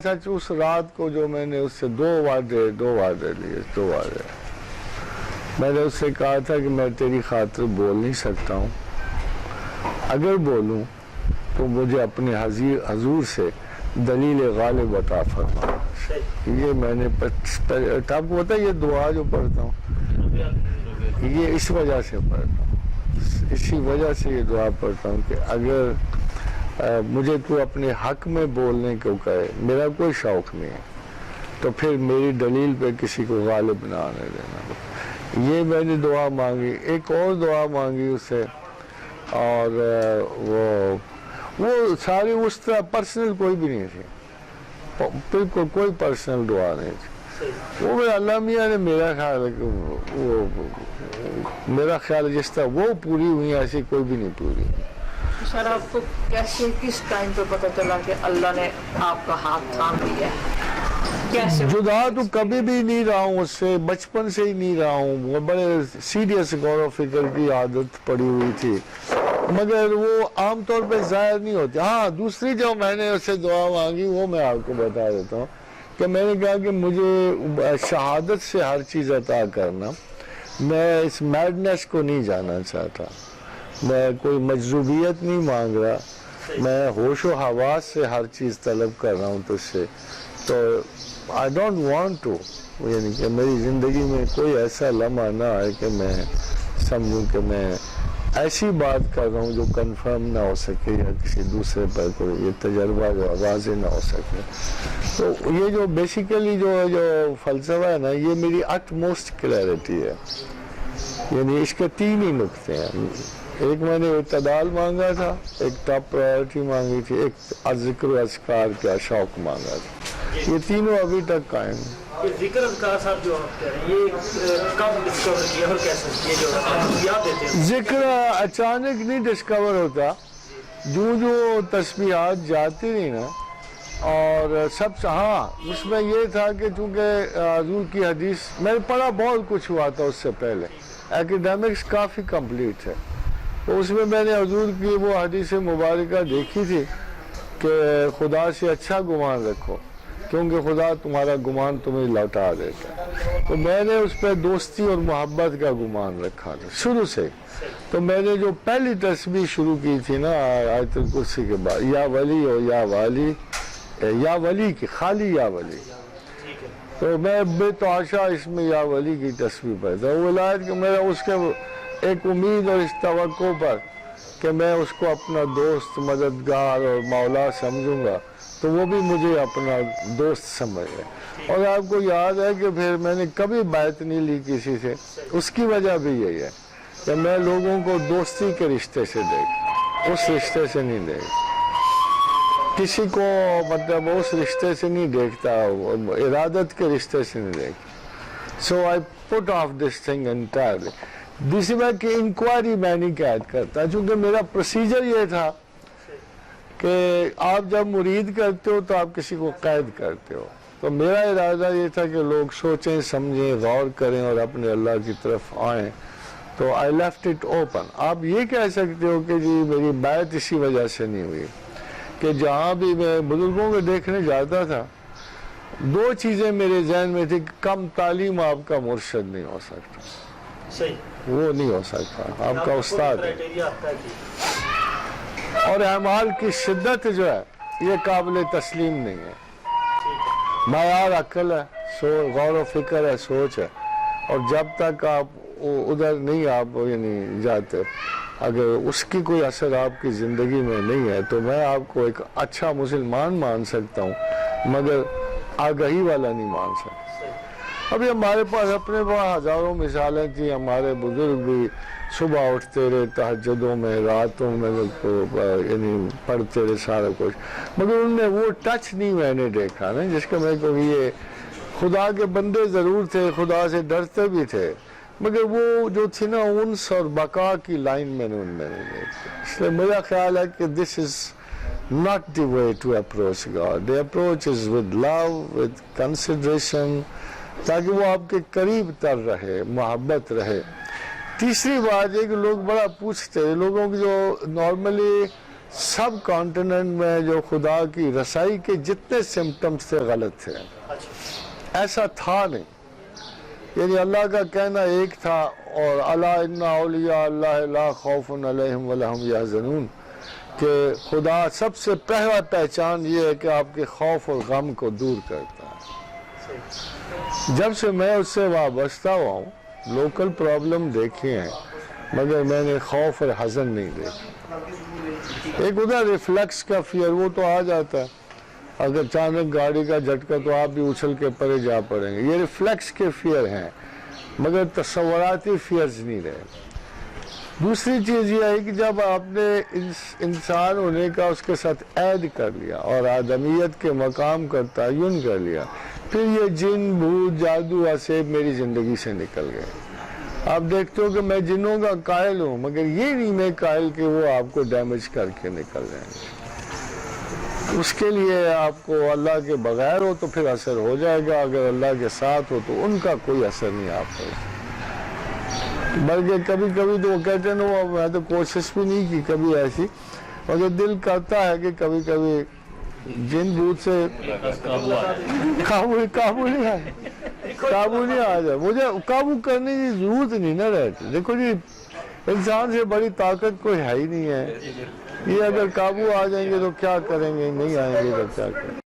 سچ اس رات کو جو میں نے اس سے دو وعدے لیے میں نے اس سے کہا تھا کہ میں تیری خاطر بول نہیں سکتا ہوں، اگر بولوں تو مجھے اپنے حضور سے دلیل غالب عطا فرما۔ یہ میں نے آپ کو پتا یہ دعا جو پڑھتا ہوں یہ اس وجہ سے پڑھتا ہوں، اسی وجہ سے یہ دعا پڑھتا ہوں کہ اگر مجھے تو اپنے حق میں بولنے کو کہے، میرا کوئی شوق نہیں ہے، تو پھر میری دلیل پہ کسی کو غالب نہ آنے دینا۔ یہ میں نے دعا مانگی۔ ایک اور دعا مانگی اس سے، اور وہ ساری اس طرح پرسنل کوئی بھی نہیں تھی، بالکل کوئی پرسنل دعا نہیں تھی۔ وہ اللہ میاں نے میرا خیال ہے کہ میرا خیال ہے جس طرح وہ پوری ہوئی ایسی کوئی بھی نہیں پوری ہوئی۔ سر آپ کو کیسے کس ٹائم پہ پتہ چلا کہ اللہ نے آپ کا ہاتھ تھام لیا ہے؟ کیسے؟ جدا تو کبھی بھی نہیں رہا ہوں اس سے، بچپن سے ہی نہیں رہا ہوں، وہ بڑے سیریس غور و فکر کی عادت پڑی ہوئی تھی، مگر وہ عام طور پہ ظاہر نہیں ہوتی۔ ہاں دوسری جو میں نے اس سے دعا مانگی وہ میں آپ کو بتا دیتا ہوں کہ میں نے کہا کہ مجھے شہادت سے ہر چیز عطا کرنا، میں اس میڈنس کو نہیں جانا چاہتا، میں کوئی مجذوبیت نہیں مانگ رہا، میں ہوش و حواس سے ہر چیز طلب کر رہا ہوں تجھ سے۔ تو آئی ڈونٹ وانٹ ٹو، یعنی کہ میری زندگی میں کوئی ایسا لمحہ نہ آئے کہ میں سمجھوں کہ میں ایسی بات کر رہا ہوں جو کنفرم نہ ہو سکے یا کسی دوسرے پر کوئی یہ تجربہ جو واضح نہ ہو سکے۔ تو یہ جو بیسیکلی جو فلسفہ ہے نا، یہ میری اٹ موسٹ کلیئرٹی ہے، یعنی اس کے تین ہی نقطے ہیں۔ ایک میں نے اعتدال مانگا تھا، ایک ٹاپ پرائیورٹی مانگی تھی، ایک ذکر و اذکار کا شوق مانگا تھا۔ یہ تینوں ابھی تک قائم ہیں۔ ذکر اذکار صاحب جو آپ کہہ رہے ہیں یہ کب ڈسکور کیا اور کیسے یہ جو یاد دیتے ہیں؟ ذکر اچانک نہیں ڈسکور ہوتا، جو تسبیحات جاتی نہیں نا، اور سب ہاں اس میں یہ تھا کہ چونکہ حضور کی حدیث میں نے پڑھا، بہت کچھ ہوا تھا اس سے پہلے، ایکیڈیمکس کافی کمپلیٹ ہے، تو اس میں نے حضور کی وہ حدیث مبارکہ دیکھی تھی کہ خدا سے اچھا گمان رکھو کیونکہ خدا تمہارا گمان تمہیں لوٹا دیتا ہے۔ تو میں نے اس پہ دوستی اور محبت کا گمان رکھا تھا شروع سے۔ تو میں نے جو پہلی تسبیح شروع کی تھی نا آیت الکرسی کے بعد، یا ولی اور یا والی، یا ولی کی خالی یا ولی، تو میں بے تحاشا اس میں یا ولی کی تسبیح پڑھتا ہوں، ولایت کہ میرا اس کے ایک امید اور اس توقع پر کہ میں اس کو اپنا دوست، مددگار اور مولا سمجھوں گا تو وہ بھی مجھے اپنا دوست سمجھے۔ اور آپ کو یاد ہے کہ پھر میں نے کبھی بیعت نہیں لی کسی سے، اس کی وجہ بھی یہی ہے کہ میں لوگوں کو دوستی کے رشتے سے دیکھ، اس رشتے سے نہیں دیکھ کسی کو، مطلب اس رشتے سے نہیں دیکھتا، ارادت کے رشتے سے نہیں دیکھتا۔ سو آئی پٹ آف دس تھنگ انٹائرلی۔ دوسری بات کہ انکوائری میں نہیں قید کرتا، چونکہ میرا پروسیجر یہ تھا کہ آپ جب مرید کرتے ہو تو آپ کسی کو قید کرتے ہو، تو میرا ارادہ یہ تھا کہ لوگ سوچیں، سمجھیں، غور کریں اور اپنے اللہ کی طرف آئیں، تو آئی لیفٹ اٹ اوپن۔ آپ یہ کہہ سکتے ہو کہ جی میری بیعت اسی وجہ سے نہیں ہوئی کہ جہاں بھی میں بزرگوں کو دیکھنے جاتا تھا، دو چیزیں میرے ذہن میں تھی کہ کم تعلیم آپ کا مرشد نہیں ہو سکتا، وہ نہیں ہو سکتا، آپ کا استاد ہے، اور اعمال کی شدت جو ہے یہ قابل تسلیم نہیں ہے، معیار عقل ہے، غور و فکر ہے، سوچ ہے، اور جب تک آپ ادھر نہیں آپ یعنی جاتے، اگر اس کی کوئی اثر آپ کی زندگی میں نہیں ہے تو میں آپ کو ایک اچھا مسلمان مان سکتا ہوں مگر آگہی والا نہیں مان سکتا۔ ابھی ہمارے پاس اپنے پاس ہزاروں مثالیں تھیں، ہمارے بزرگ بھی صبح اٹھتے رہے، تہجدوں میں، راتوں میں یعنی پڑھتے رہے سارا کچھ، مگر ان میں وہ ٹچ نہیں میں نے دیکھا نا جس کا میں کو یہ خدا کے بندے ضرور تھے، خدا سے ڈرتے بھی تھے، مگر وہ جو تھی نا انس اور بقا کی لائن میں نے ان میں نہیں دیکھی۔ اس لیے میرا خیال ہے کہ this is not the way to approach God. The approach is with love, with consideration، تاکہ وہ آپ کے قریب تر رہے، محبت رہے۔ تیسری بات یہ کہ لوگ بڑا پوچھتے ہیں، لوگوں کی جو نارملی سب کانٹیننٹ میں جو خدا کی رسائی کے جتنے سمٹمز تھے غلط تھے، ایسا تھا نہیں. یعنی اللہ کا کہنا ایک تھا، اور الا ان اولیاء اللہ لا خوف علیہم ولا ہم یحزنون، کہ خدا سب سے پہلا پہچان یہ ہے کہ آپ کے خوف اور غم کو دور کرتا ہے. جب سے میں اس سے وابستہ ہوا ہوں، لوکل پرابلم دیکھے ہیں مگر میں نے خوف اور حزن نہیں دیکھا. ایک ادھر ریفلیکس کا فیئر وہ تو آ جاتا ہے، اگر اچانک گاڑی کا جھٹکا تو آپ بھی اچھل کے پرے جا پڑیں گے، یہ ریفلیکس کے فیئر ہیں مگر تصوراتی فیئرز نہیں رہے. دوسری چیز یہ ہے کہ جب آپ نے انسان ہونے کا اس کے ساتھ عہد کر لیا اور آدمیت کے مقام کا تعین کر لیا، پھر یہ جن بھوت جادو اسیب میری زندگی سے نکل گئے. آپ دیکھتے ہو کہ میں جنوں کا قائل ہوں مگر یہ نہیں میں قائل کہ وہ آپ کو ڈیمیج کر کے نکل جائیں گے. اس کے لیے آپ کو اللہ کے بغیر ہو تو پھر اثر ہو جائے گا، اگر اللہ کے ساتھ ہو تو ان کا کوئی اثر نہیں آپ پر. بلکہ کبھی کبھی تو وہ کہتے ہیں نا، میں تو کوشش بھی نہیں کی کبھی ایسی، مگر دل کرتا ہے کہ کبھی کبھی جن بھوت سے قابو نہیں آ جائے. مجھے قابو کرنے کی ضرورت نہیں نہ رہتی. دیکھو جی، انسان سے بڑی طاقت کوئی ہے ہی نہیں ہے. یہ اگر قابو آ جائیں گے تو کیا کریں گے، نہیں آئیں گے تو کیا کریں گے.